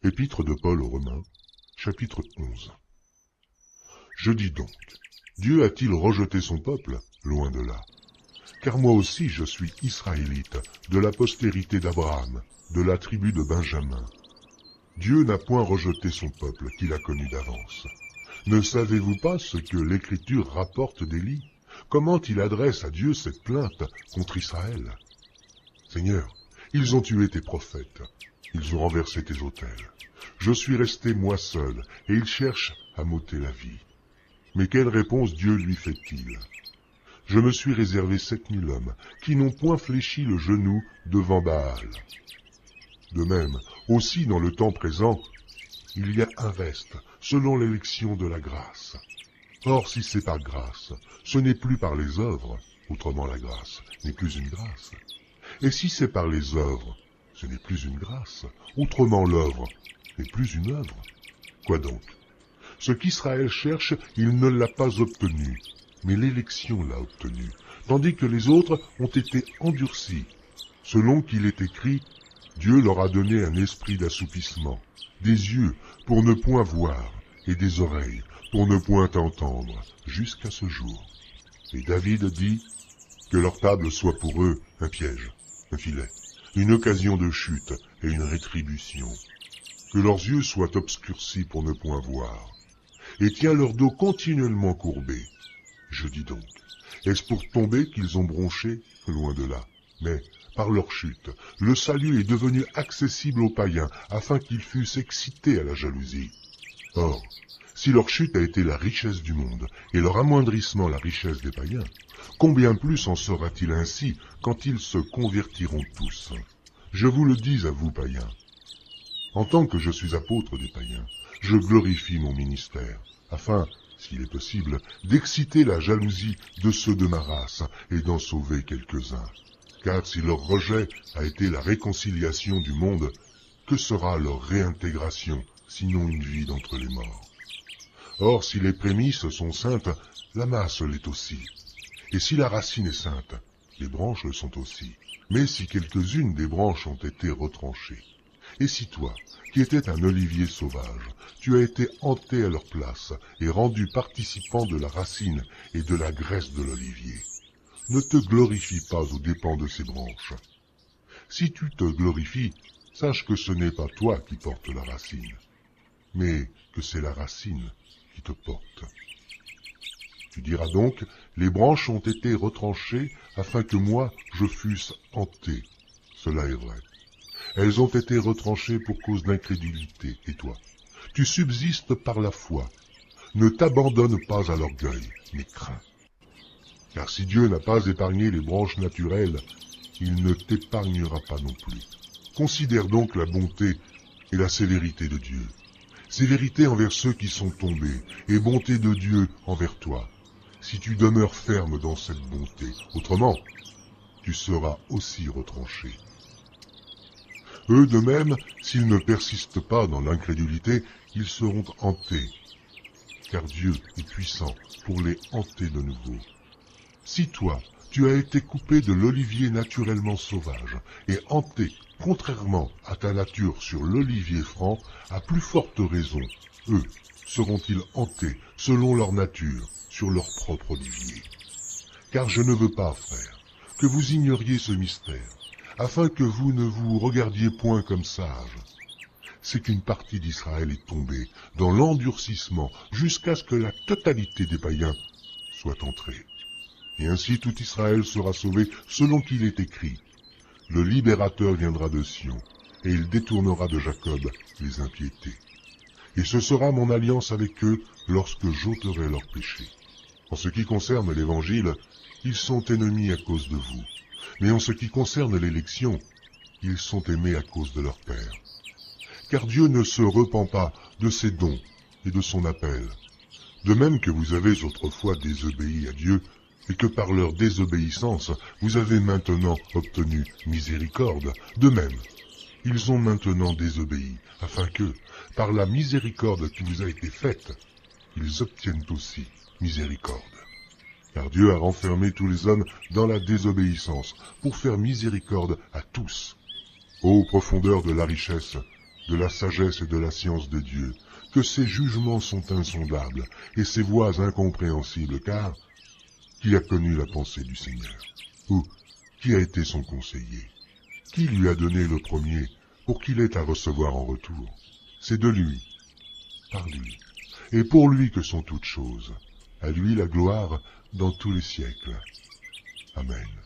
Épître de Paul aux Romains, chapitre 11. Je dis donc, Dieu a-t-il rejeté son peuple? Loin de là. Car moi aussi je suis israélite, de la postérité d'Abraham, de la tribu de Benjamin. Dieu n'a point rejeté son peuple qu'il a connu d'avance. Ne savez-vous pas ce que l'Écriture rapporte d'Élie? Comment il adresse à Dieu cette plainte contre Israël? Seigneur, ils ont tué tes prophètes, ils ont renversé tes autels. Je suis resté moi seul, et ils cherchent à m'ôter la vie. Mais quelle réponse Dieu lui fait-il? Je me suis réservé 7000 hommes, qui n'ont point fléchi le genou devant Baal. De même, aussi dans le temps présent, il y a un reste, selon l'élection de la grâce. Or, si c'est par grâce, ce n'est plus par les œuvres, autrement la grâce n'est plus une grâce. Et si c'est par les œuvres, ce n'est plus une grâce, autrement l'œuvre n'est plus une œuvre. Quoi donc? Ce qu'Israël cherche, il ne l'a pas obtenu, mais l'élection l'a obtenu, tandis que les autres ont été endurcis. Selon qu'il est écrit, Dieu leur a donné un esprit d'assoupissement, des yeux pour ne point voir, et des oreilles pour ne point entendre, jusqu'à ce jour. Et David dit, que leur table soit pour eux un piège, un filet, une occasion de chute et une rétribution. Que leurs yeux soient obscurcis pour ne point voir, et tiens leur dos continuellement courbé. Je dis donc, est-ce pour tomber qu'ils ont bronché? Loin de là. Mais, par leur chute, le salut est devenu accessible aux païens, afin qu'ils fussent excités à la jalousie. Or, si leur chute a été la richesse du monde, et leur amoindrissement la richesse des païens, combien plus en sera-t-il ainsi quand ils se convertiront tous? Je vous le dis à vous, païens. En tant que je suis apôtre des païens, je glorifie mon ministère, afin, s'il est possible, d'exciter la jalousie de ceux de ma race et d'en sauver quelques-uns. Car si leur rejet a été la réconciliation du monde, que sera leur réintégration, sinon une vie d'entre les morts? Or, si les prémices sont saintes, la masse l'est aussi. Et si la racine est sainte, les branches le sont aussi. Mais si quelques-unes des branches ont été retranchées, et si toi, qui étais un olivier sauvage, tu as été hanté à leur place et rendu participant de la racine et de la graisse de l'olivier, ne te glorifie pas aux dépens de ces branches. Si tu te glorifies, sache que ce n'est pas toi qui portes la racine, mais que c'est la racine qui te porte. Tu diras donc, les branches ont été retranchées afin que moi je fusse hanté. Cela est vrai. Elles ont été retranchées pour cause d'incrédulité, et toi, tu subsistes par la foi. Ne t'abandonne pas à l'orgueil, mais crains. Car si Dieu n'a pas épargné les branches naturelles, il ne t'épargnera pas non plus. Considère donc la bonté et la sévérité de Dieu. Sévérité envers ceux qui sont tombés, et bonté de Dieu envers toi, si tu demeures ferme dans cette bonté. Autrement, tu seras aussi retranché. Eux de même, s'ils ne persistent pas dans l'incrédulité, ils seront hantés, car Dieu est puissant pour les hanter de nouveau. Si toi, tu as été coupé de l'olivier naturellement sauvage, et hanté, contrairement à ta nature sur l'olivier franc, à plus forte raison, eux seront-ils hantés selon leur nature sur leur propre olivier. Car je ne veux pas, frères, que vous ignoriez ce mystère, afin que vous ne vous regardiez point comme sages. C'est qu'une partie d'Israël est tombée dans l'endurcissement jusqu'à ce que la totalité des païens soit entrée. Et ainsi tout Israël sera sauvé selon qu'il est écrit. Le libérateur viendra de Sion, et il détournera de Jacob les impiétés. Et ce sera mon alliance avec eux lorsque j'ôterai leurs péchés. En ce qui concerne l'Évangile, ils sont ennemis à cause de vous. Mais en ce qui concerne l'élection, ils sont aimés à cause de leur Père. Car Dieu ne se repent pas de ses dons et de son appel. De même que vous avez autrefois désobéi à Dieu, et que par leur désobéissance, vous avez maintenant obtenu miséricorde, de même, ils ont maintenant désobéi, afin que, par la miséricorde qui vous a été faite, ils obtiennent aussi miséricorde. Car Dieu a renfermé tous les hommes dans la désobéissance, pour faire miséricorde à tous. Ô profondeur de la richesse de la sagesse et de la science de Dieu, que ses jugements sont insondables et ses voies incompréhensibles, car qui a connu la pensée du Seigneur? Ou qui a été son conseiller? Qui lui a donné le premier pour qu'il ait à recevoir en retour? C'est de lui, par lui, et pour lui que sont toutes choses. À lui la gloire dans tous les siècles. Amen.